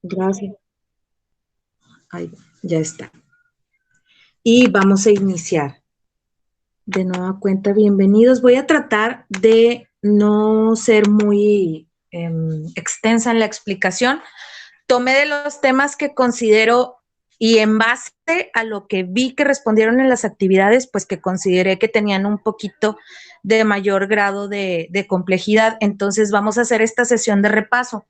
Gracias. Ahí, ya está. Y vamos a iniciar. De nueva cuenta, bienvenidos. Voy a tratar de no ser muy extensa en la explicación. Tomé de los temas que considero y en base a lo que vi que respondieron en las actividades, pues que consideré que tenían un poquito de mayor grado de complejidad. Entonces vamos a hacer esta sesión de repaso.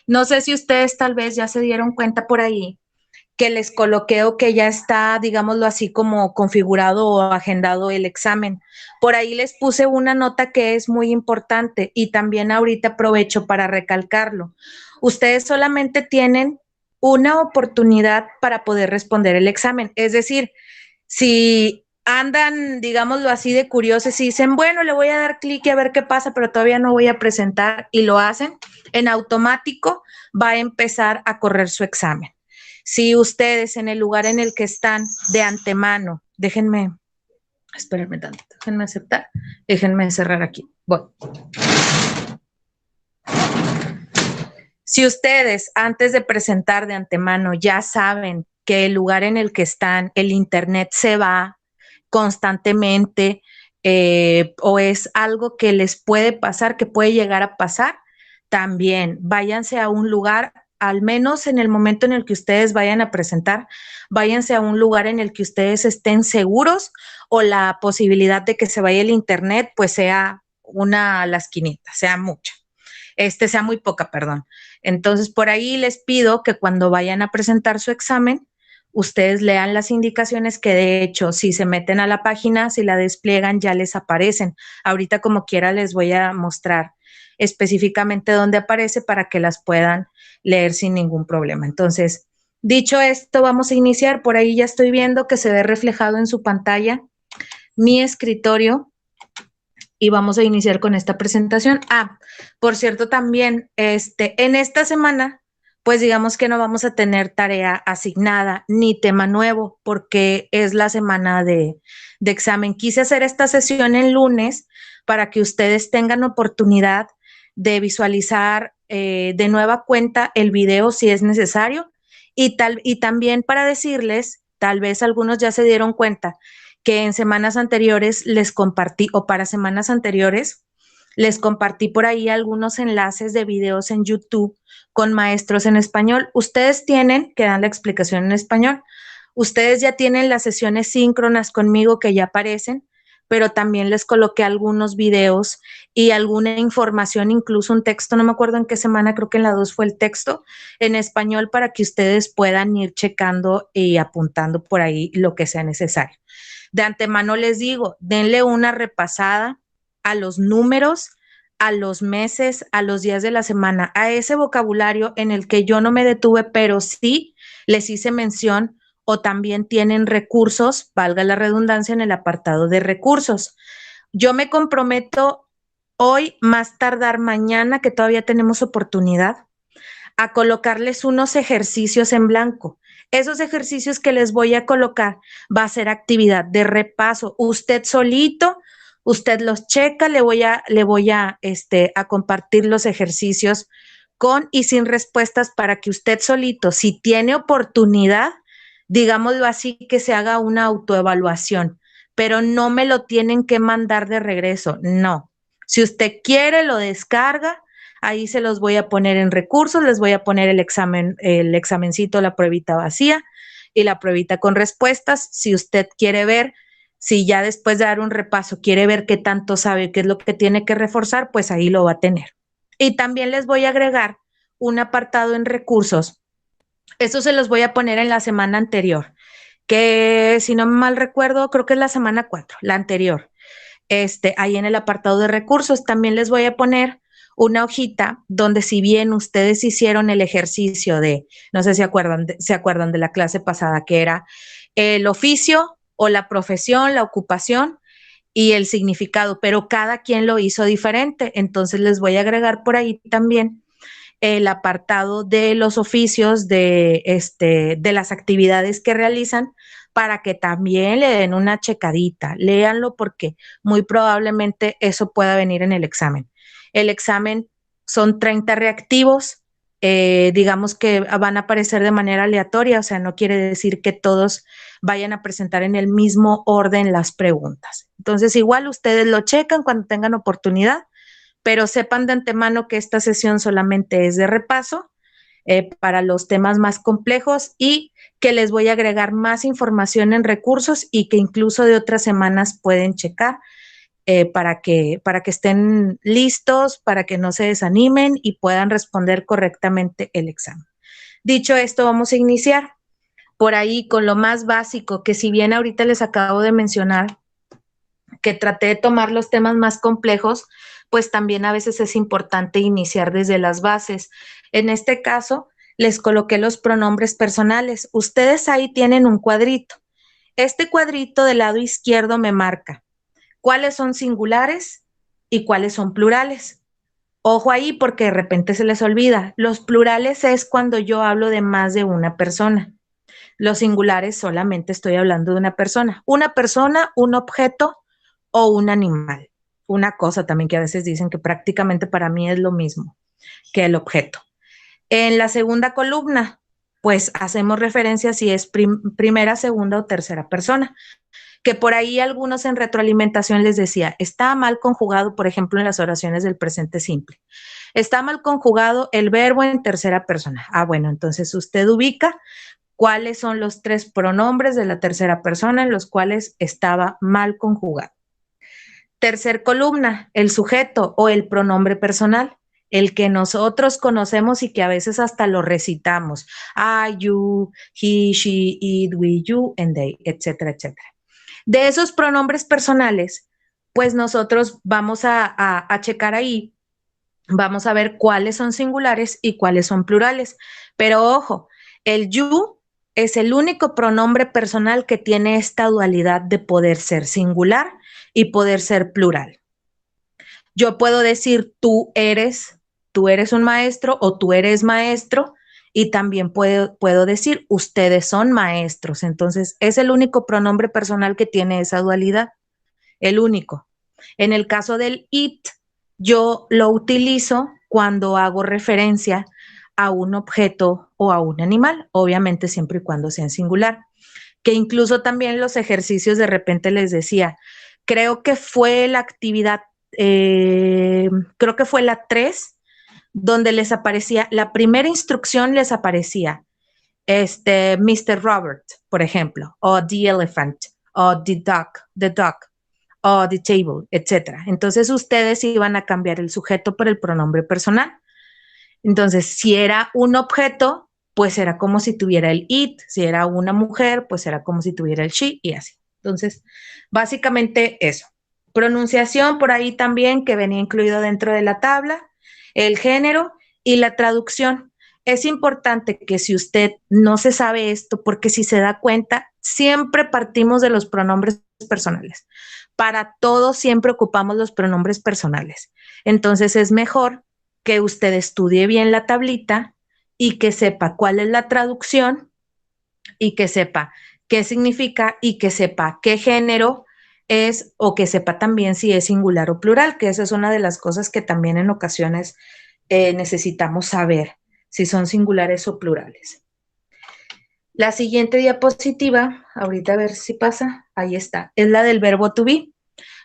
No sé si ustedes tal vez ya se dieron cuenta por ahí que les coloqué o que ya está, digámoslo así, como configurado o agendado el examen. Por ahí les puse una nota que es muy importante y también ahorita aprovecho para recalcarlo. Ustedes solamente tienen una oportunidad para poder responder el examen. Es decir, si andan, digámoslo así, de curiosos y dicen, bueno, le voy a dar clic y a ver qué pasa, pero todavía no voy a presentar y lo hacen, en automático va a empezar a correr su examen. Si ustedes en el lugar en el que están de antemano, espérenme tanto, déjenme aceptar, déjenme cerrar aquí. Bueno. Si ustedes antes de presentar de antemano ya saben que el lugar en el que están, el internet se va constantemente o es algo que les puede pasar, que puede llegar a pasar, también váyanse a un lugar, al menos en el momento en el que ustedes vayan a presentar, váyanse a un lugar en el que ustedes estén seguros o la posibilidad de que se vaya el internet pues sea una a la esquinita, sea mucha. Sea muy poca, perdón. Entonces, por ahí les pido que cuando vayan a presentar su examen, ustedes lean las indicaciones que de hecho, si se meten a la página, si la despliegan, ya les aparecen. Ahorita como quiera les voy a mostrar específicamente dónde aparece para que las puedan leer sin ningún problema. Entonces, dicho esto, vamos a iniciar. Por ahí ya estoy viendo que se ve reflejado en su pantalla mi escritorio y vamos a iniciar con esta presentación. Por cierto, también en esta semana, pues digamos que no vamos a tener tarea asignada ni tema nuevo porque es la semana de examen. Quise hacer esta sesión el lunes para que ustedes tengan oportunidad de visualizar de nueva cuenta el video si es necesario y también para decirles, tal vez algunos ya se dieron cuenta, que en semanas anteriores les compartí, o para semanas anteriores, les compartí por ahí algunos enlaces de videos en YouTube con maestros en español. Ustedes tienen, que dan la explicación en español, ustedes ya tienen las sesiones síncronas conmigo que ya aparecen, pero también les coloqué algunos videos y alguna información, incluso un texto, no me acuerdo en qué semana, creo que en la 2 fue el texto, en español para que ustedes puedan ir checando y apuntando por ahí lo que sea necesario. De antemano les digo, denle una repasada a los números, a los meses, a los días de la semana, a ese vocabulario en el que yo no me detuve, pero sí les hice mención o también tienen recursos, valga la redundancia, en el apartado de recursos. Yo me comprometo hoy, más tardar mañana, que todavía tenemos oportunidad, a colocarles unos ejercicios en blanco. Esos ejercicios que les voy a colocar va a ser actividad de repaso. Usted solito, usted los checa, le voy a compartir los ejercicios con y sin respuestas para que usted solito, si tiene oportunidad, digámoslo así, que se haga una autoevaluación, pero no me lo tienen que mandar de regreso, no. Si usted quiere, lo descarga. Ahí se los voy a poner en recursos, les voy a poner el examencito, la pruebita vacía y la pruebita con respuestas. Si usted quiere ver, si ya después de dar un repaso quiere ver qué tanto sabe, qué es lo que tiene que reforzar, pues ahí lo va a tener. Y también les voy a agregar un apartado en recursos. Eso se los voy a poner en la semana anterior, que si no mal recuerdo, creo que es la semana 4, la anterior. Ahí en el apartado de recursos también les voy a poner una hojita donde si bien ustedes hicieron el ejercicio de, no sé si se acuerdan de la clase pasada, que era el oficio o la profesión, la ocupación y el significado, pero cada quien lo hizo diferente. Entonces les voy a agregar por ahí también el apartado de los oficios, de las actividades que realizan, para que también le den una checadita. Léanlo porque muy probablemente eso pueda venir en el examen. El examen son 30 reactivos, digamos que van a aparecer de manera aleatoria, o sea, no quiere decir que todos vayan a presentar en el mismo orden las preguntas. Entonces, igual ustedes lo checan cuando tengan oportunidad, pero sepan de antemano que esta sesión solamente es de repaso para los temas más complejos y que les voy a agregar más información en recursos y que incluso de otras semanas pueden checar para que estén listos, para que no se desanimen y puedan responder correctamente el examen. Dicho esto, vamos a iniciar por ahí con lo más básico, que si bien ahorita les acabo de mencionar que traté de tomar los temas más complejos, pues también a veces es importante iniciar desde las bases. En este caso, les coloqué los pronombres personales. Ustedes ahí tienen un cuadrito. Este cuadrito del lado izquierdo me marca cuáles son singulares y cuáles son plurales. Ojo ahí porque de repente se les olvida. Los plurales es cuando yo hablo de más de una persona. Los singulares solamente estoy hablando de una persona. Una persona, un objeto o un animal. Una cosa también que a veces dicen que prácticamente para mí es lo mismo que el objeto. En la segunda columna, pues hacemos referencia si es primera, segunda o tercera persona, que por ahí algunos en retroalimentación les decía, está mal conjugado, por ejemplo, en las oraciones del presente simple. Está mal conjugado el verbo en tercera persona. Ah, bueno, entonces usted ubica cuáles son los 3 pronombres de la tercera persona en los cuales estaba mal conjugado. Tercer columna, el sujeto o el pronombre personal, el que nosotros conocemos y que a veces hasta lo recitamos. I, you, he, she, it, we, you, and they, etcétera, etcétera. De esos pronombres personales, pues nosotros vamos a checar ahí, vamos a ver cuáles son singulares y cuáles son plurales. Pero ojo, el you es el único pronombre personal que tiene esta dualidad de poder ser singular y poder ser plural. Yo puedo decir tú eres un maestro o tú eres maestro, y también puedo decir ustedes son maestros. Entonces, es el único pronombre personal que tiene esa dualidad, el único. En el caso del it, yo lo utilizo cuando hago referencia a un objeto o a un animal, obviamente siempre y cuando sea en singular. Que incluso también los ejercicios de repente les decía, creo que fue la actividad, creo que fue la 3, donde les aparecía, la primera instrucción les aparecía, Mr. Robert, por ejemplo, o the elephant, o the duck, o the table, etc. Entonces ustedes iban a cambiar el sujeto por el pronombre personal. Entonces, si era un objeto, pues era como si tuviera el it. Si era una mujer, pues era como si tuviera el she y así. Entonces, básicamente eso. Pronunciación por ahí también que venía incluido dentro de la tabla, el género y la traducción. Es importante que si usted no se sabe esto, porque si se da cuenta, siempre partimos de los pronombres personales. Para todo siempre ocupamos los pronombres personales. Entonces es mejor que usted estudie bien la tablita y que sepa cuál es la traducción y que sepa qué significa y que sepa qué género es, o que sepa también si es singular o plural, que esa es una de las cosas que también en ocasiones necesitamos saber, si son singulares o plurales. La siguiente diapositiva, ahorita a ver si pasa, ahí está, es la del verbo to be.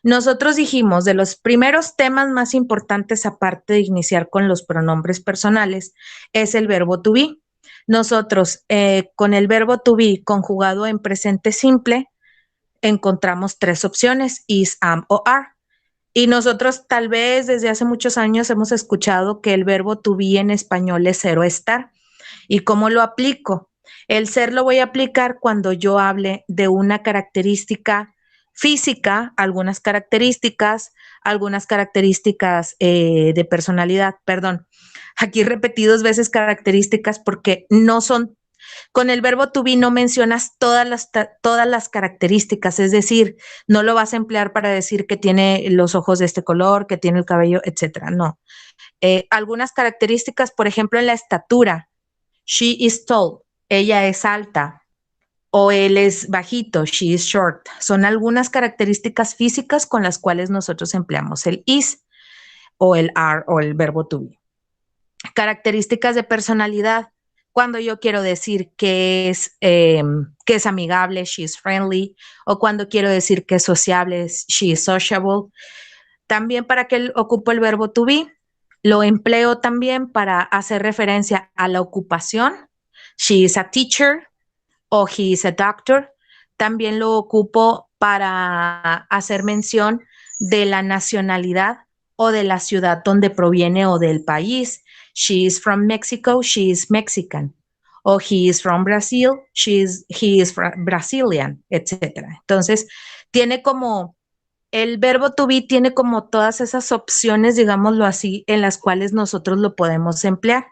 Nosotros dijimos de los primeros temas más importantes, aparte de iniciar con los pronombres personales, es el verbo to be. Nosotros con el verbo to be conjugado en presente simple encontramos 3 opciones, is, am o are. Y nosotros tal vez desde hace muchos años hemos escuchado que el verbo to be en español es ser o estar. ¿Y cómo lo aplico? El ser lo voy a aplicar cuando yo hable de una característica física, algunas características de personalidad, perdón. Aquí repetí 2 veces características porque no son, con el verbo to be no mencionas todas las características, es decir, no lo vas a emplear para decir que tiene los ojos de este color, que tiene el cabello, etcétera, no. Algunas características, por ejemplo, en la estatura, she is tall, ella es alta, o él es bajito, she is short. Son algunas características físicas con las cuales nosotros empleamos el is o el are o el verbo to be. Características de personalidad. Cuando yo quiero decir que es amigable, she is friendly, o cuando quiero decir que es sociable, she is sociable. También para que ocupo el verbo to be, lo empleo también para hacer referencia a la ocupación. She is a teacher o he is a doctor. También lo ocupo para hacer mención de la nacionalidad o de la ciudad donde proviene o del país. She is from Mexico, she is Mexican. O he is from Brazil, he is Brazilian, etc. Entonces, tiene como el verbo to be tiene como todas esas opciones, digámoslo así, en las cuales nosotros lo podemos emplear.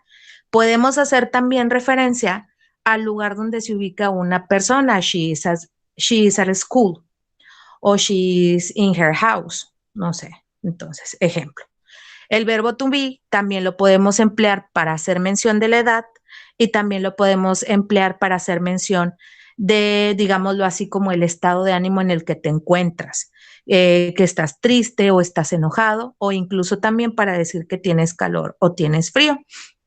Podemos hacer también referencia al lugar donde se ubica una persona. She is at school o she is in her house. No sé. Entonces, ejemplo. El verbo to be también lo podemos emplear para hacer mención de la edad y también lo podemos emplear para hacer mención de, digámoslo así, como el estado de ánimo en el que te encuentras, que estás triste o estás enojado, o incluso también para decir que tienes calor o tienes frío.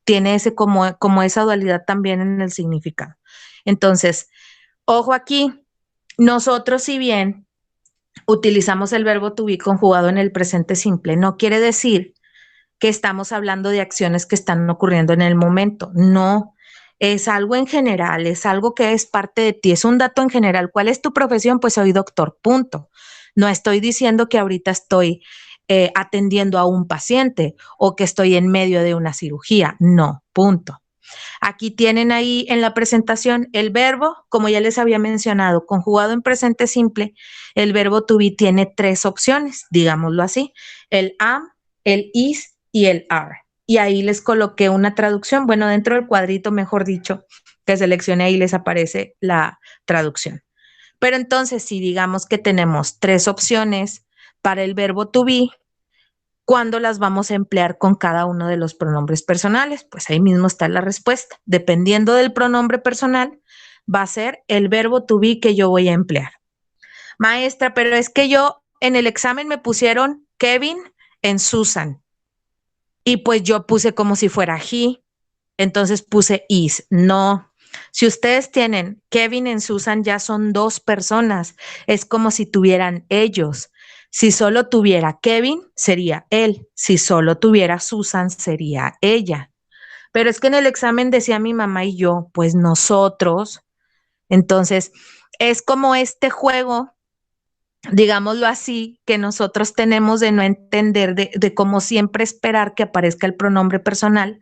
Tiene ese como esa dualidad también en el significado. Entonces, ojo aquí, nosotros si bien utilizamos el verbo to be conjugado en el presente simple, no quiere decir que estamos hablando de acciones que están ocurriendo en el momento. No, es algo en general, es algo que es parte de ti, es un dato en general. ¿Cuál es tu profesión? Pues soy doctor, punto. No estoy diciendo que ahorita estoy atendiendo a un paciente o que estoy en medio de una cirugía. No, punto. Aquí tienen ahí en la presentación el verbo, como ya les había mencionado, conjugado en presente simple, el verbo to be tiene 3 opciones, digámoslo así, el am, el is y el are. Y ahí les coloqué una traducción, bueno, dentro del cuadrito, mejor dicho, que seleccioné, ahí les aparece la traducción. Pero entonces, si digamos que tenemos 3 opciones para el verbo to be, ¿cuándo las vamos a emplear con cada uno de los pronombres personales? Pues ahí mismo está la respuesta. Dependiendo del pronombre personal, va a ser el verbo to be que yo voy a emplear. Maestra, pero es que yo en el examen me pusieron Kevin en Susan y pues yo puse como si fuera he, entonces puse is. No. Si ustedes tienen Kevin en Susan, ya son 2 personas. Es como si tuvieran ellos. Si solo tuviera Kevin, sería él. Si solo tuviera Susan, sería ella. Pero es que en el examen decía mi mamá y yo, pues nosotros. Entonces, es como este juego, digámoslo así, que nosotros tenemos de no entender, de cómo siempre esperar que aparezca el pronombre personal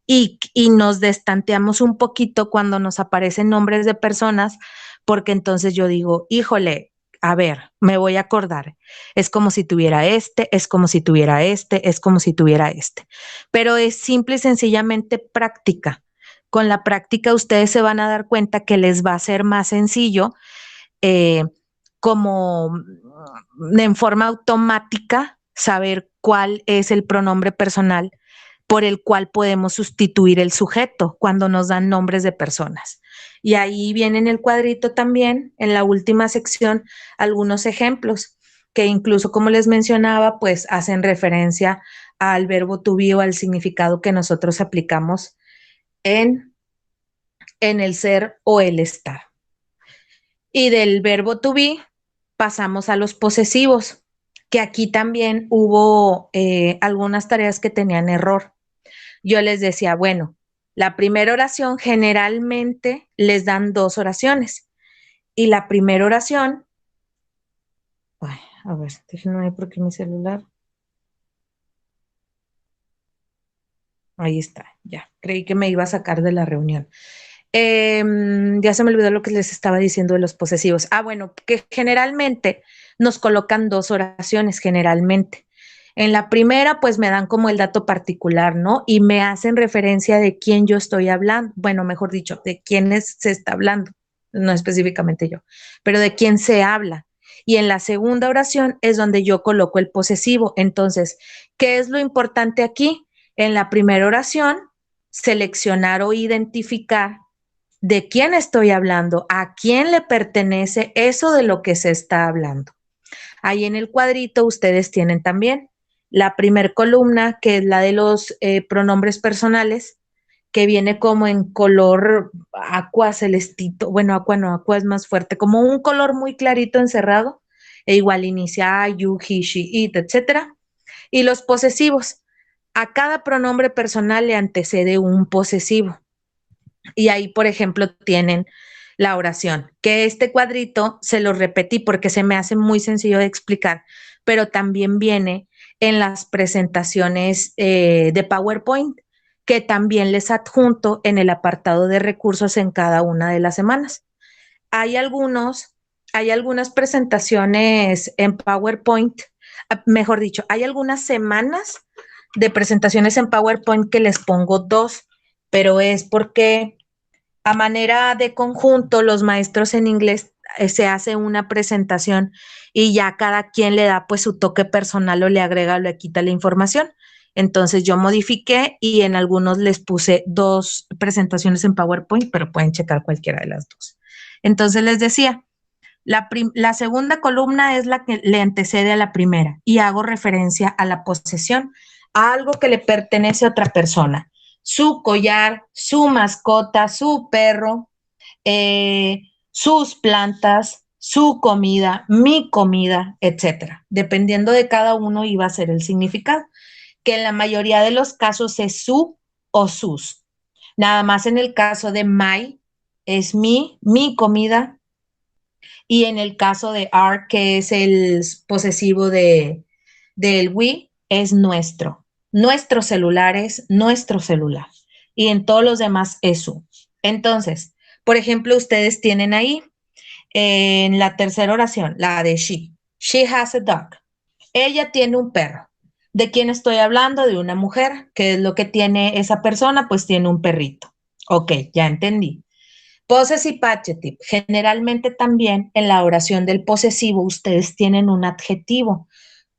y nos destanteamos un poquito cuando nos aparecen nombres de personas, porque entonces yo digo, híjole, a ver, me voy a acordar, es como si tuviera este, es como si tuviera este, es como si tuviera este, pero es simple y sencillamente práctica. Con la práctica ustedes se van a dar cuenta que les va a ser más sencillo eh, como en forma automática saber cuál es el pronombre personal por el cual podemos sustituir el sujeto cuando nos dan nombres de personas. Y ahí viene en el cuadrito también, en la última sección, algunos ejemplos que incluso, como les mencionaba, pues hacen referencia al verbo to be o al significado que nosotros aplicamos en, en el ser o el estar. Y del verbo to be pasamos a los posesivos, que aquí también hubo algunas tareas que tenían error. Yo les decía, bueno, la primera oración generalmente les dan 2 oraciones. Y la primera oración, ay, a ver, déjenme ver por qué mi celular. Ahí está, ya. Creí que me iba a sacar de la reunión. Ya se me olvidó lo que les estaba diciendo de los posesivos. Ah, bueno, que generalmente nos colocan 2 oraciones, generalmente. En la primera, pues me dan como el dato particular, ¿no? Y me hacen referencia de quién yo estoy hablando. Bueno, mejor dicho, de quién se está hablando, no específicamente yo, pero de quién se habla. Y en la segunda oración es donde yo coloco el posesivo. Entonces, ¿qué es lo importante aquí? En la primera oración, seleccionar o identificar de quién estoy hablando, a quién le pertenece eso de lo que se está hablando. Ahí en el cuadrito ustedes tienen también la primer columna, que es la de los pronombres personales, que viene como en color aqua celestito, bueno, aqua no, aqua es más fuerte, como un color muy clarito encerrado, e igual inicia you, he, she, it, etcétera. Y los posesivos, a cada pronombre personal le antecede un posesivo. Y ahí, por ejemplo, tienen la oración, que este cuadrito se lo repetí porque se me hace muy sencillo de explicar, pero también viene en las presentaciones de PowerPoint, que también les adjunto en el apartado de recursos en cada una de las semanas. Hay algunas presentaciones en PowerPoint, mejor dicho, hay algunas semanas de presentaciones en PowerPoint que les pongo 2, pero es porque a manera de conjunto, los maestros en inglés se hace una presentación y ya cada quien le da pues su toque personal o le agrega o le quita la información. Entonces yo modifiqué y en algunos les puse 2 presentaciones en PowerPoint, pero pueden checar cualquiera de las 2. Entonces les decía, la segunda columna es la que le antecede a la primera y hago referencia a la posesión, a algo que le pertenece a otra persona. Su collar, su mascota, su perro, sus plantas, su comida, mi comida, etcétera. Dependiendo de cada uno iba a ser el significado, que en la mayoría de los casos es su o sus. Nada más en el caso de my es mi comida, y en el caso de our, que es el posesivo del we, es nuestro. Nuestros celulares, nuestro celular. Y en todos los demás es su. Entonces, por ejemplo, ustedes tienen ahí en la tercera oración, la de she. She has a dog. Ella tiene un perro. ¿De quién estoy hablando? De una mujer. ¿Qué es lo que tiene esa persona? Pues tiene un perrito. Ok, ya entendí. Possessive adjective. Generalmente también en la oración del posesivo ustedes tienen un adjetivo.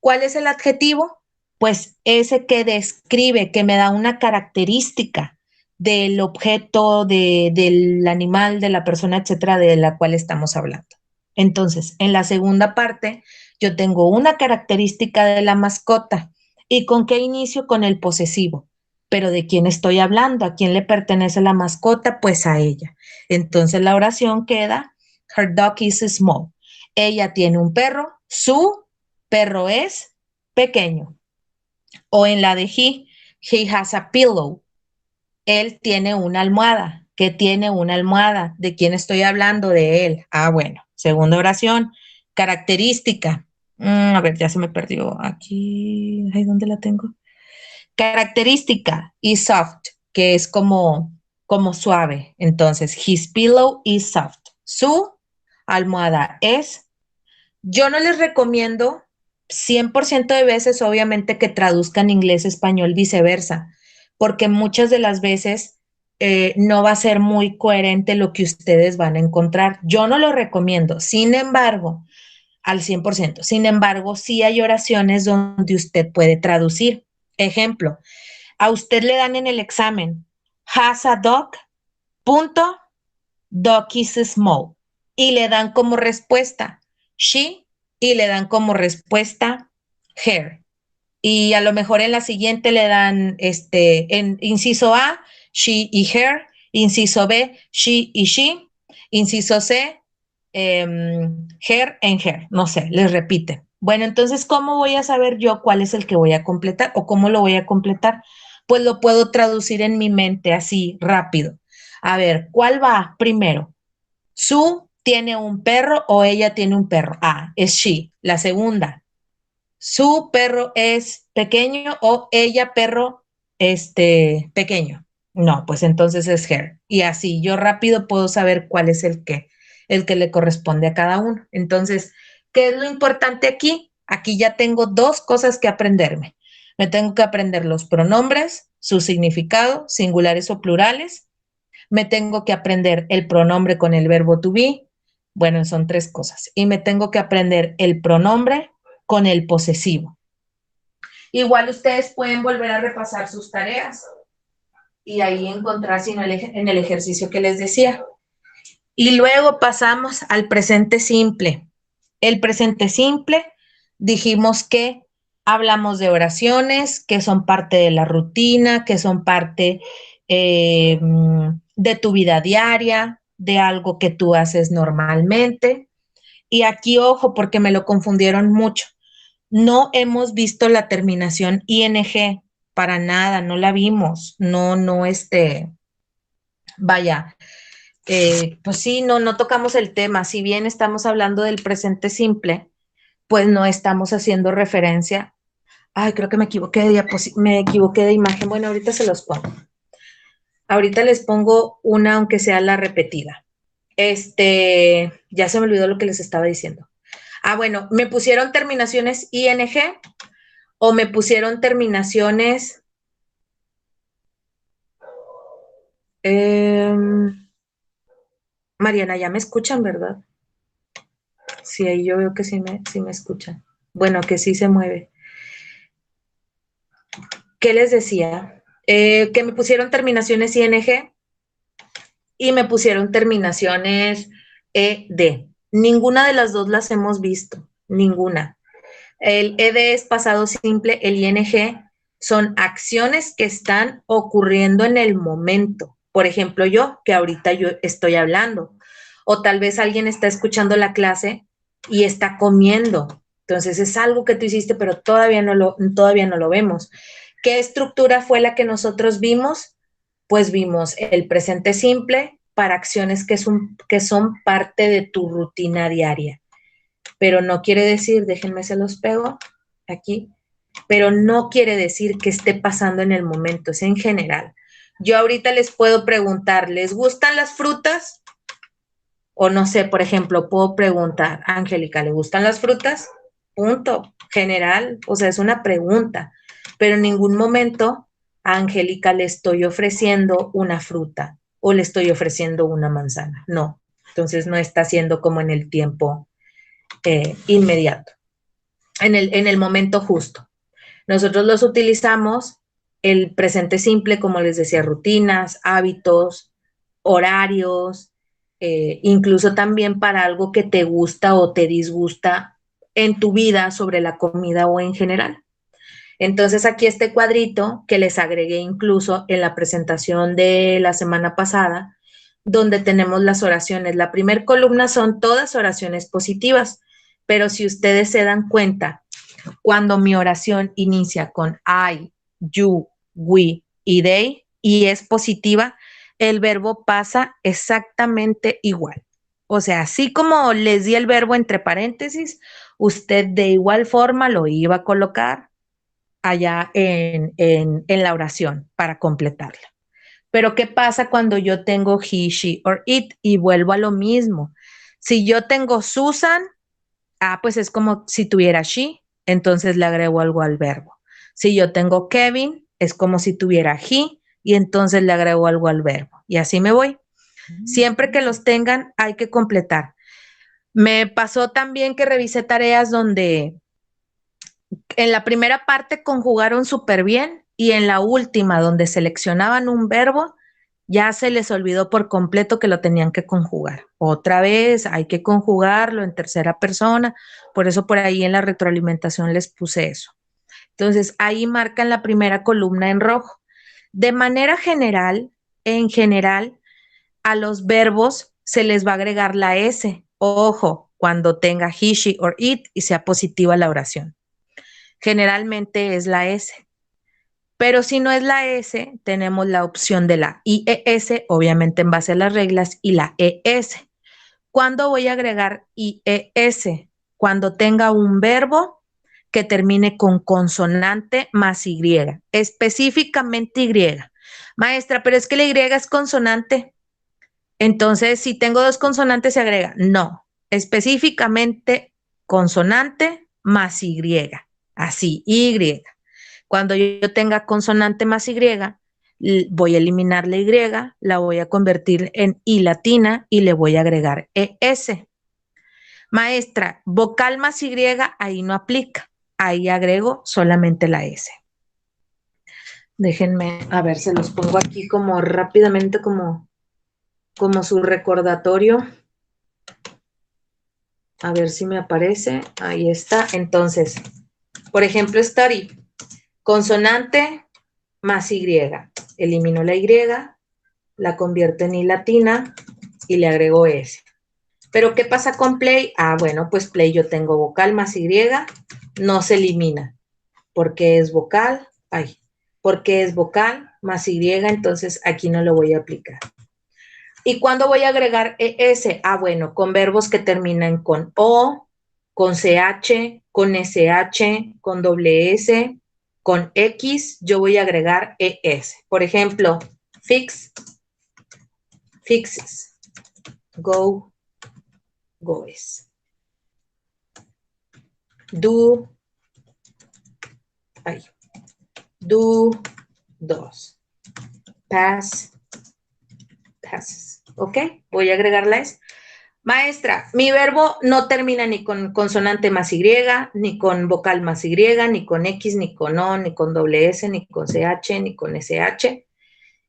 ¿Cuál es el adjetivo? Pues ese que describe, que me da una característica del objeto, del animal, de la persona, etcétera, de la cual estamos hablando. Entonces, en la segunda parte, yo tengo una característica de la mascota. ¿Y con qué inicio? Con el posesivo. Pero ¿de quién estoy hablando? ¿A quién le pertenece la mascota? Pues a ella. Entonces la oración queda, her dog is small. Ella tiene un perro, su perro es pequeño. O en la de he has a pillow. Él tiene una almohada. ¿Qué tiene una almohada? ¿De quién estoy hablando? De él. Ah, bueno. Segunda oración, característica. A ver, ya se me perdió aquí. Ay, ¿dónde la tengo? Característica is soft, que es como suave. Entonces, his pillow is soft. Su almohada es. Yo no les recomiendo 100% de veces, obviamente, que traduzcan inglés-español viceversa, porque muchas de las veces no va a ser muy coherente lo que ustedes van a encontrar. Yo no lo recomiendo. Sin embargo, al 100%. Sin embargo, sí hay oraciones donde usted puede traducir. Ejemplo, a usted le dan en el examen, has a dog, punto, dog is small. Y le dan como respuesta, she, y le dan como respuesta, her. Y a lo mejor en la siguiente le dan, en inciso A, she y her, inciso B, she y she, inciso C, her and her, no sé, les repite. Bueno, entonces, ¿cómo voy a saber yo cuál es el que voy a completar o cómo lo voy a completar? Pues lo puedo traducir en mi mente así, rápido. A ver, ¿cuál va primero? ¿Su tiene un perro o ella tiene un perro? Ah, es she. La segunda, ¿su perro es pequeño o ella perro pequeño? No, pues entonces es her. Y así yo rápido puedo saber cuál es el que le corresponde a cada uno. Entonces, ¿qué es lo importante aquí? Aquí ya tengo 2 cosas que aprenderme. Me tengo que aprender los pronombres, su significado, singulares o plurales. Me tengo que aprender el pronombre con el verbo to be. Bueno, son 3 cosas. Y me tengo que aprender el pronombre con el posesivo. Igual ustedes pueden volver a repasar sus tareas y ahí encontrar en el ejercicio que les decía. Y luego pasamos al presente simple. El presente simple dijimos que Hablamos de oraciones que son parte de la rutina, que son parte de tu vida diaria, de algo que tú haces normalmente. Y aquí, ojo, porque me lo confundieron mucho. No hemos visto la terminación ing, para nada, no la vimos. No, no, vaya, pues sí, no, no tocamos el tema. Si bien estamos hablando del presente simple, pues no estamos haciendo referencia. Ay, creo que me equivoqué de me equivoqué de imagen. Bueno, ahorita se los pongo. Ahorita les pongo una, aunque sea la repetida. Ya se me olvidó lo que les estaba diciendo. Ah, bueno, me pusieron terminaciones ing o me pusieron terminaciones. eh, Mariana, ya me escuchan, ¿verdad? Sí, ahí yo veo que sí me escuchan. Bueno, que sí se mueve. ¿Qué les decía? Que me pusieron terminaciones ing y me pusieron terminaciones ed. Ninguna de las dos las hemos visto, ninguna. El ed es pasado simple, el ing son acciones que están ocurriendo en el momento. Por ejemplo, yo, que ahorita yo estoy hablando, o tal vez alguien está escuchando la clase y está comiendo. Entonces es algo que tú hiciste, pero todavía no lo vemos. ¿Qué estructura fue la que nosotros vimos? Pues vimos el presente simple para acciones que son parte de tu rutina diaria. Pero no quiere decir, déjenme se los pego aquí, pero no quiere decir que esté pasando en el momento, es en general. Yo ahorita les puedo preguntar, ¿les gustan las frutas? O no sé, por ejemplo, puedo preguntar, Angélica, ¿le gustan las frutas? Punto. General, o sea, es una pregunta, pero en ningún momento a Angélica le estoy ofreciendo una fruta o le estoy ofreciendo una manzana. No. Entonces no está siendo como en el tiempo inmediato, en el momento justo. Nosotros los utilizamos el presente simple, como les decía, rutinas, hábitos, horarios, incluso también para algo que te gusta o te disgusta en tu vida sobre la comida o en general. Entonces aquí este cuadrito que les agregué incluso en la presentación de la semana pasada, donde tenemos las oraciones. La primera columna son todas oraciones positivas, pero si ustedes se dan cuenta, cuando mi oración inicia con I, you, we y they y es positiva, el verbo pasa exactamente igual. O sea, así como les di el verbo entre paréntesis, usted de igual forma lo iba a colocar allá en la oración para completarla. Pero ¿qué pasa cuando yo tengo he, she or it? Y vuelvo a lo mismo. Si yo tengo Susan, pues es como si tuviera she, entonces le agrego algo al verbo. Si yo tengo Kevin, es como si tuviera he, y entonces le agrego algo al verbo. Y así me voy. Siempre que los tengan, hay que completar. Me pasó también que revisé tareas donde en la primera parte conjugaron súper bien y en la última, donde seleccionaban un verbo, ya se les olvidó por completo que lo tenían que conjugar. Otra vez hay que conjugarlo en tercera persona, por eso por ahí en la retroalimentación les puse eso. Entonces ahí marcan la primera columna en rojo. De manera general, en general, a los verbos se les va a agregar la S. Ojo, cuando tenga he, she or it y sea positiva la oración. Generalmente es la S. Pero si no es la S, tenemos la opción de la IES, obviamente en base a las reglas, y la ES. ¿Cuándo voy a agregar IES? Cuando tenga un verbo que termine con consonante más Y, específicamente Y. Maestra, pero es que la Y es consonante. Entonces, si tengo dos consonantes, se agrega. No, específicamente consonante más Y. Así, Y. Cuando yo tenga consonante más Y, voy a eliminar la Y, la voy a convertir en I latina y le voy a agregar ES. Maestra, vocal más Y, ahí no aplica. Ahí agrego solamente la S. Déjenme, a ver, se los pongo aquí como rápidamente, como su recordatorio. A ver si me aparece. Ahí está. Entonces, Por ejemplo, study, consonante más Y. Elimino la Y, la convierto en I latina y le agrego S. Pero ¿qué pasa con play? Ah, bueno, pues play yo tengo vocal más Y, no se elimina, porque es vocal, porque es vocal más Y, entonces aquí no lo voy a aplicar. ¿Y cuándo voy a agregar ES? Ah, bueno, con verbos que terminan con O, con CH, con SH, con doble S, con X, yo voy a agregar ES. Por ejemplo, fix, fixes, go, goes. Do, do, dos. Pass, passes. ¿Ok? Voy a agregarla S. Maestra, mi verbo no termina ni con consonante más Y, ni con vocal más Y, ni con X, ni con O, ni con doble S, ni con CH, ni con SH.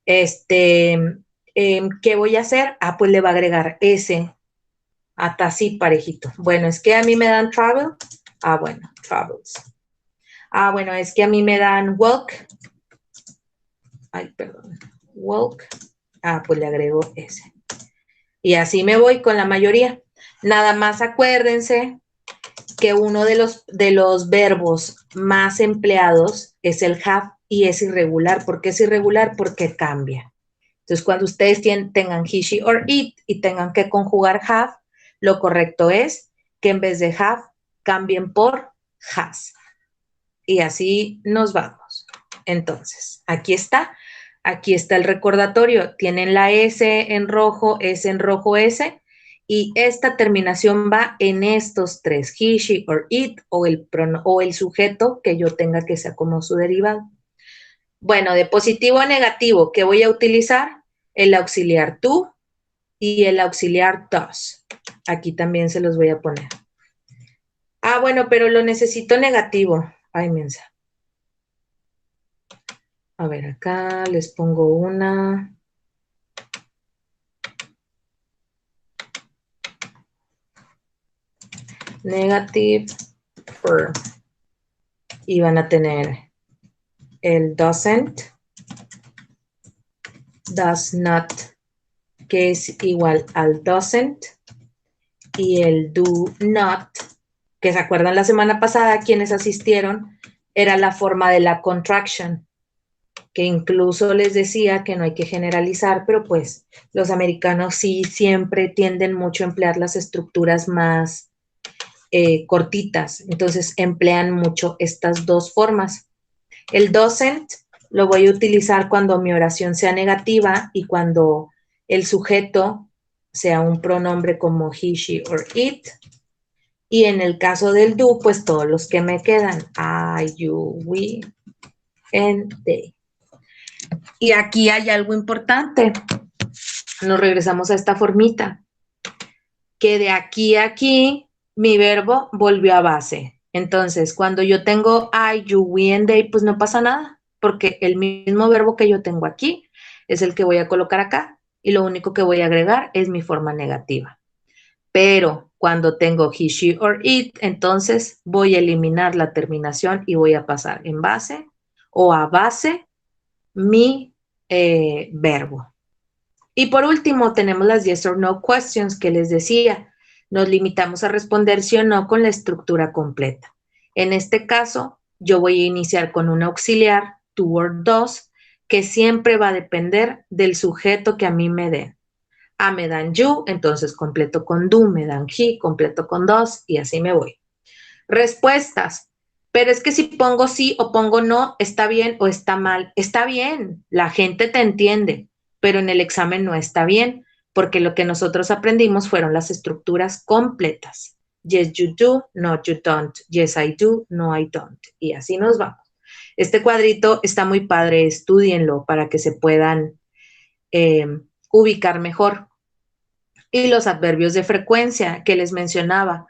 ¿Qué voy a hacer? Ah, pues le va a agregar S, hasta así parejito. Bueno, es que a mí me dan travel. Ah, bueno, travels. Ah, bueno, es que a mí me dan walk. Ay, perdón. Walk. Ah, pues le agrego S. Y así me voy con la mayoría. Nada más acuérdense que uno de los verbos más empleados es el have y es irregular. ¿Por qué es irregular? Porque cambia. Entonces, cuando ustedes tengan he, she or it y tengan que conjugar have, lo correcto es que en vez de have, cambien por has. Y así nos vamos. Entonces, aquí está el recordatorio. Tienen la S en rojo, S, y esta terminación va en estos tres, he, she or it, o el sujeto que yo tenga que sea como su derivado. Bueno, de positivo a negativo, ¿qué voy a utilizar? El auxiliar to y el auxiliar does. Aquí también se los voy a poner. Ah, bueno, pero lo necesito negativo. Ay, mensa. A ver, acá les pongo una. Negative for. Y van a tener el doesn't, does not, que es igual al doesn't, y el do not, que se acuerdan la semana pasada, quienes asistieron, era la forma de la contraction, que incluso les decía que no hay que generalizar, pero pues los americanos sí siempre tienden mucho a emplear las estructuras más cortitas, entonces emplean mucho estas dos formas. El doesn't lo voy a utilizar cuando mi oración sea negativa y cuando el sujeto sea un pronombre como he, she or it. Y en el caso del do, pues todos los que me quedan, I, you, we, and they. Y aquí hay algo importante. Nos regresamos a esta formita. Que de aquí a aquí, mi verbo volvió a base. Entonces, cuando yo tengo I, you, we, and they, pues no pasa nada, porque el mismo verbo que yo tengo aquí es el que voy a colocar acá y lo único que voy a agregar es mi forma negativa. Pero cuando tengo he, she or it, entonces voy a eliminar la terminación y voy a pasar en base o a base mi verbo. Y por último, tenemos las yes or no questions que les decía. Nos limitamos a responder sí o no con la estructura completa. En este caso, yo voy a iniciar con un auxiliar, to or does, que siempre va a depender del sujeto que a mí me den. A me dan you, entonces completo con do, me dan he, completo con does, y así me voy. Respuestas. Pero es que si pongo sí o pongo no, ¿está bien o está mal? Está bien, la gente te entiende, pero en el examen no está bien, porque lo que nosotros aprendimos fueron las estructuras completas. Yes, you do, no, you don't. Yes, I do, no, I don't. Y así nos vamos. Este cuadrito está muy padre, estúdienlo para que se puedan ubicar mejor. Y los adverbios de frecuencia que les mencionaba.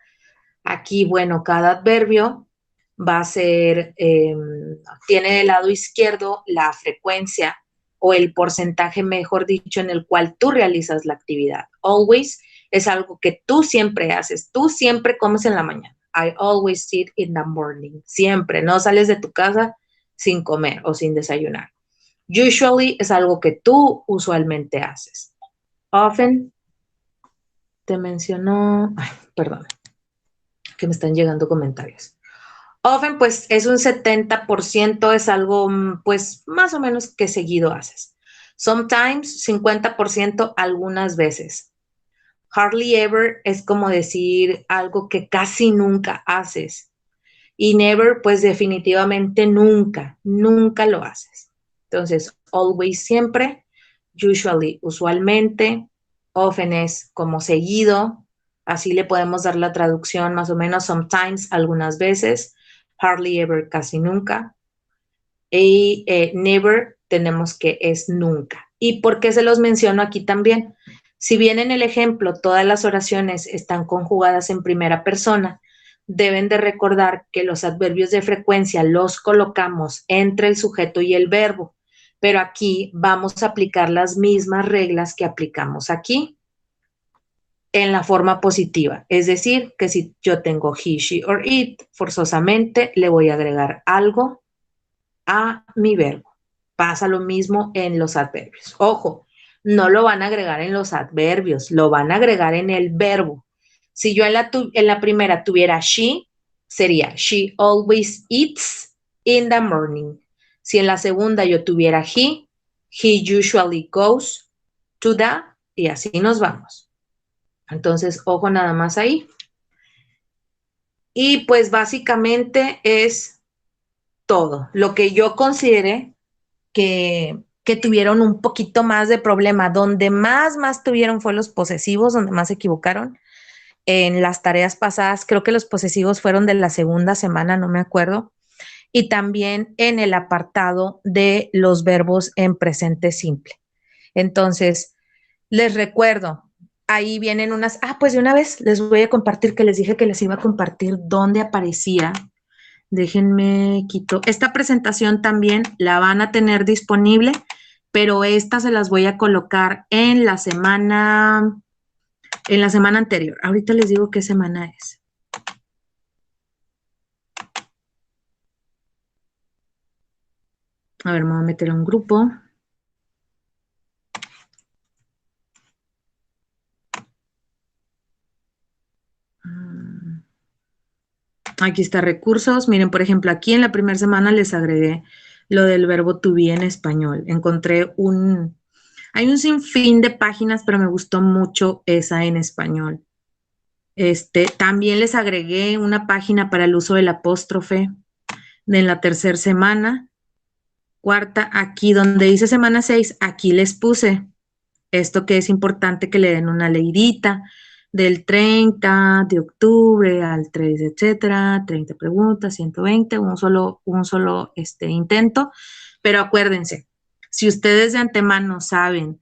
Aquí, bueno, cada adverbio va a ser, tiene del lado izquierdo la frecuencia o el porcentaje, mejor dicho, en el cual tú realizas la actividad. Always es algo que tú siempre haces, tú siempre comes en la mañana, I always eat in the morning. Siempre, no sales de tu casa sin comer o sin desayunar. Usually es algo que tú usualmente haces. Often, te mencionó, ay, perdón, que me están llegando comentarios. Often, pues es un 70%, es algo, pues más o menos que seguido haces. Sometimes, 50% algunas veces. Hardly ever es como decir algo que casi nunca haces. Y never, pues definitivamente nunca, nunca lo haces. Entonces, always siempre, usually, usualmente, often es como seguido, así le podemos dar la traducción más o menos, sometimes, algunas veces, hardly ever, casi nunca, y never tenemos que es nunca. ¿Y por qué se los menciono aquí también? Si bien en el ejemplo todas las oraciones están conjugadas en primera persona, deben de recordar que los adverbios de frecuencia los colocamos entre el sujeto y el verbo, pero aquí vamos a aplicar las mismas reglas que aplicamos aquí en la forma positiva. Es decir, que si yo tengo he, she or it, forzosamente le voy a agregar algo a mi verbo. Pasa lo mismo en los adverbios. Ojo, no lo van a agregar en los adverbios, lo van a agregar en el verbo. Si yo en la primera tuviera she, sería she always eats in the morning. Si en la segunda yo tuviera he usually goes to the, y así nos vamos. Entonces, ojo nada más ahí. Y pues básicamente es todo. Lo que yo consideré que tuvieron un poquito más de problema. Donde más tuvieron fue los posesivos, donde más se equivocaron. En las tareas pasadas, creo que los posesivos fueron de la segunda semana, no me acuerdo. Y también en el apartado de los verbos en presente simple. Entonces, les recuerdo, ahí vienen unas, pues de una vez les voy a compartir, que les dije que les iba a compartir dónde aparecía. Déjenme quito. Esta presentación también la van a tener disponible, pero esta se las voy a colocar en la semana anterior. Ahorita les digo qué semana es. A ver, me voy a meter a un grupo. Aquí está recursos. Miren, por ejemplo, aquí en la primera semana les agregué lo del verbo to be en español. Encontré hay un sinfín de páginas, pero me gustó mucho esa en español. También les agregué una página para el uso del apóstrofe en la tercera semana. Cuarta, aquí donde dice semana 6, aquí les puse esto que es importante que le den una leidita del 30 de octubre al 3, etcétera, 30 preguntas, 120, un solo intento. Pero acuérdense, si ustedes de antemano saben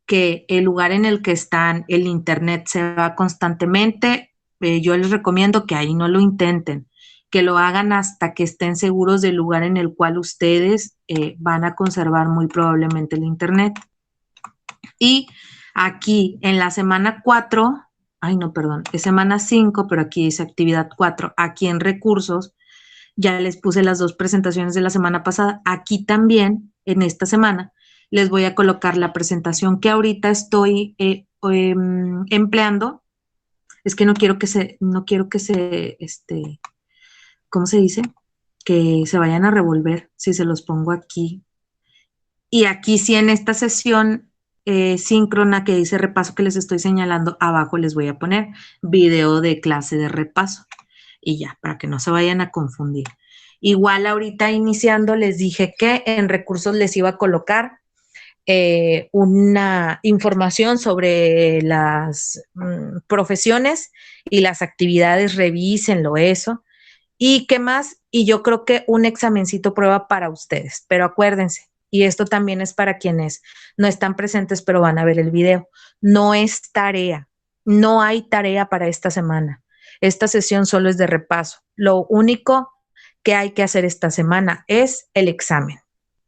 que el lugar en el que están, el internet se va constantemente, yo les recomiendo que ahí no lo intenten, que lo hagan hasta que estén seguros del lugar en el cual ustedes van a conservar muy probablemente el internet. Y aquí en la semana 4, es semana 5, pero aquí dice actividad 4, aquí en recursos, ya les puse las dos presentaciones de la semana pasada, aquí también, en esta semana, les voy a colocar la presentación que ahorita estoy empleando. Es que no quiero que se, ¿cómo se dice? Que se vayan a revolver si se los pongo aquí. Y aquí sí en esta sesión síncrona que dice repaso que les estoy señalando, abajo les voy a poner video de clase de repaso. Y ya, para que no se vayan a confundir. Igual ahorita iniciando les dije que en recursos les iba a colocar una información sobre las profesiones y las actividades, revísenlo eso. ¿Y qué más? Y yo creo que un examencito prueba para ustedes, pero acuérdense, y esto también es para quienes no están presentes pero van a ver el video, no es tarea, no hay tarea para esta semana. Esta sesión solo es de repaso. Lo único que hay que hacer esta semana es el examen,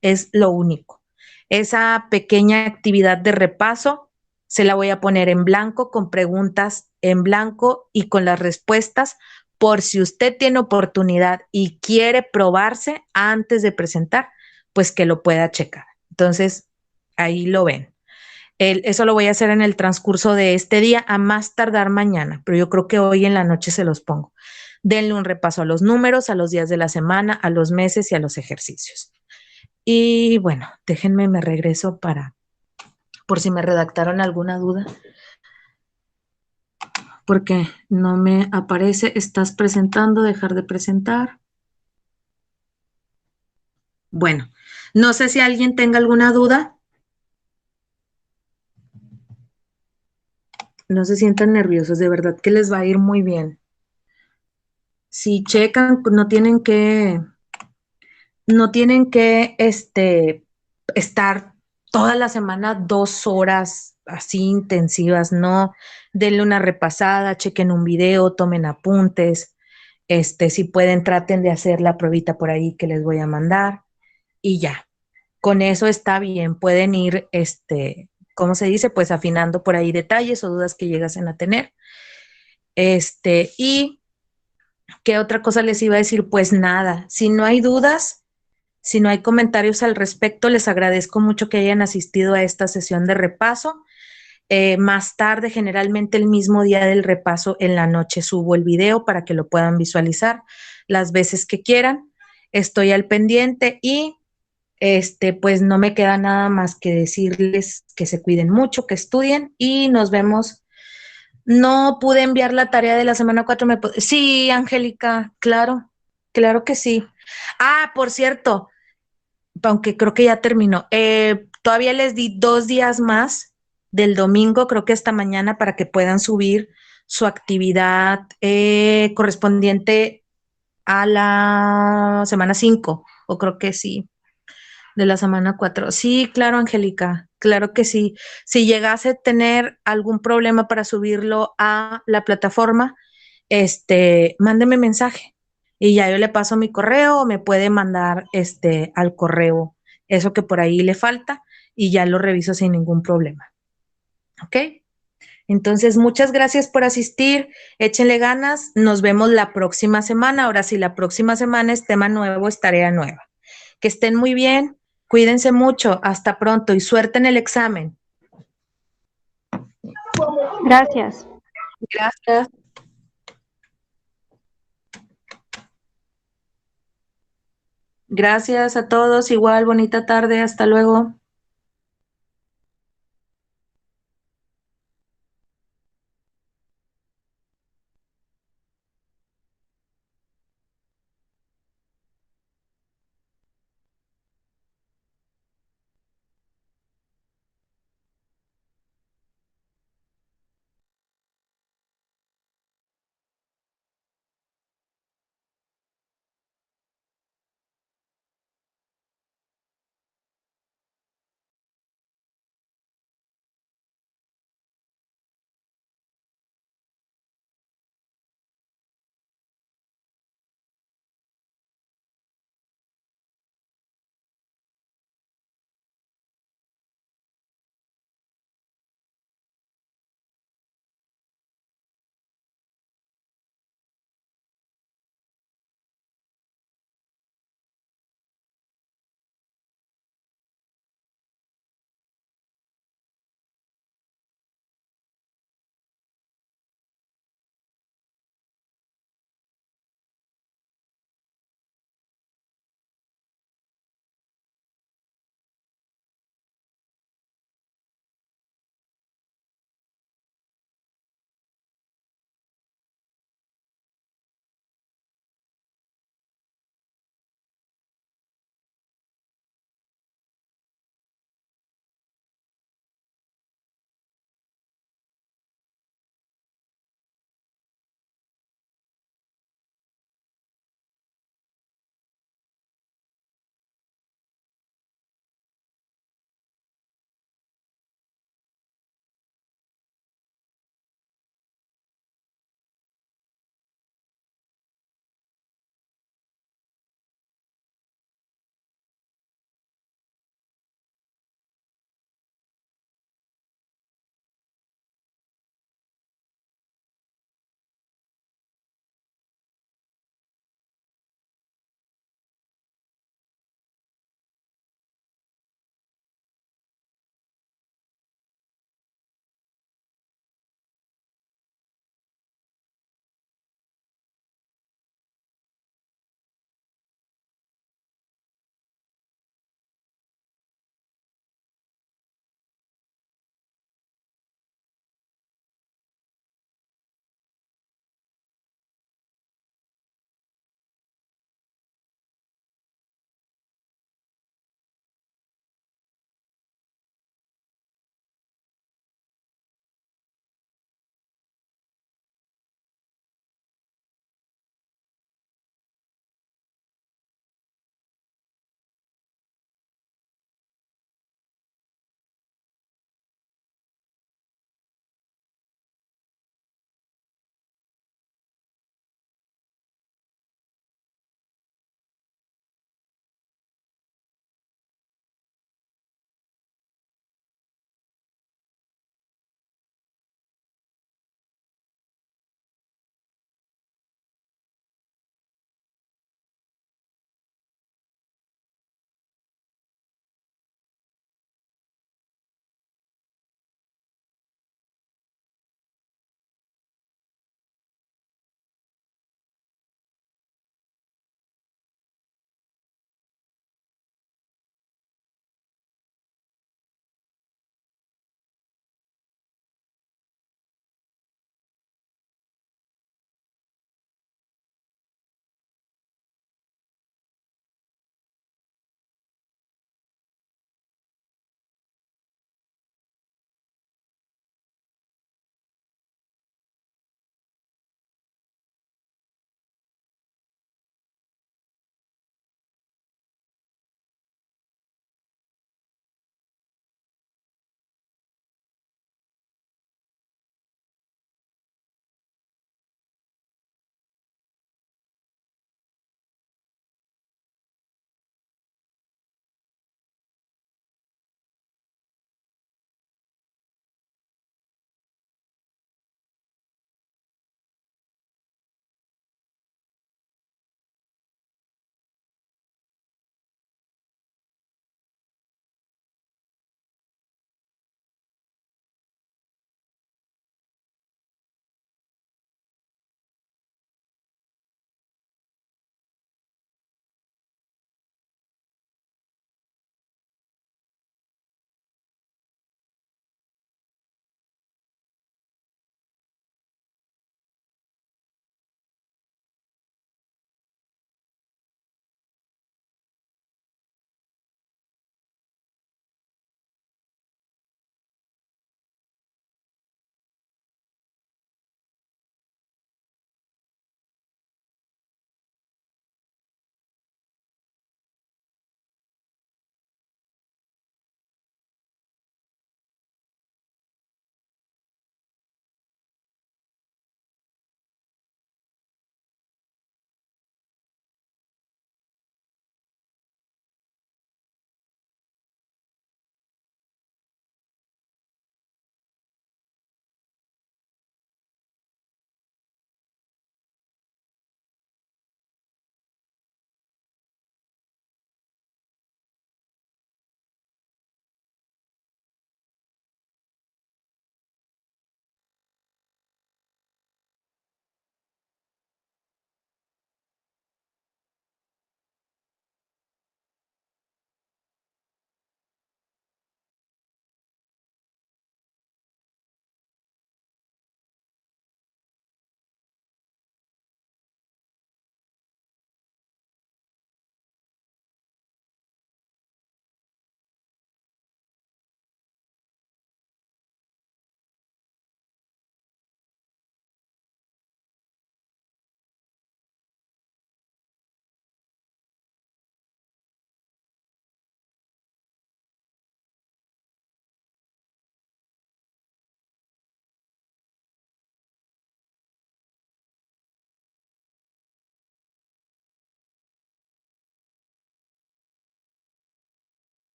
es lo único. Esa pequeña actividad de repaso se la voy a poner en blanco, con preguntas en blanco y con las respuestas por si usted tiene oportunidad y quiere probarse antes de presentar, pues que lo pueda checar. Entonces, ahí lo ven. Eso lo voy a hacer en el transcurso de este día, a más tardar mañana, pero yo creo que hoy en la noche se los pongo. Denle un repaso a los números, a los días de la semana, a los meses y a los ejercicios. Y bueno, déjenme, me regreso por si me redactaron alguna duda, porque no me aparece, estás presentando, dejar de presentar. Bueno, no sé si alguien tenga alguna duda. No se sientan nerviosos, de verdad que les va a ir muy bien. Si checan, no tienen que estar toda la semana 2 horas así intensivas, no. Denle una repasada, chequen un video, tomen apuntes. Si pueden, traten de hacer la pruebita por ahí que les voy a mandar y ya. Con eso está bien. Pueden ir, ¿cómo se dice? Pues afinando por ahí detalles o dudas que llegasen a tener. Y ¿qué otra cosa les iba a decir? Pues nada, si no hay dudas, si no hay comentarios al respecto, les agradezco mucho que hayan asistido a esta sesión de repaso. Más tarde, generalmente el mismo día del repaso, en la noche subo el video para que lo puedan visualizar las veces que quieran. Estoy al pendiente y pues no me queda nada más que decirles que se cuiden mucho, que estudien y nos vemos. No pude enviar la tarea de la semana 4. Sí, Angélica, claro, claro que sí. Ah, por cierto, aunque creo que ya terminó, todavía les di 2 días más del domingo, creo que hasta mañana, para que puedan subir su actividad correspondiente a la semana 5, o creo que sí, de la semana 4. Sí, claro, Angélica, claro que sí. Si llegase a tener algún problema para subirlo a la plataforma, mándeme mensaje y ya yo le paso mi correo o me puede mandar al correo eso que por ahí le falta y ya lo reviso sin ningún problema. ¿Ok? Entonces, muchas gracias por asistir. Échenle ganas. Nos vemos la próxima semana. Ahora sí, la próxima semana es tema nuevo, es tarea nueva. Que estén muy bien. Cuídense mucho. Hasta pronto y suerte en el examen. Gracias. Gracias. Gracias a todos. Igual, bonita tarde. Hasta luego.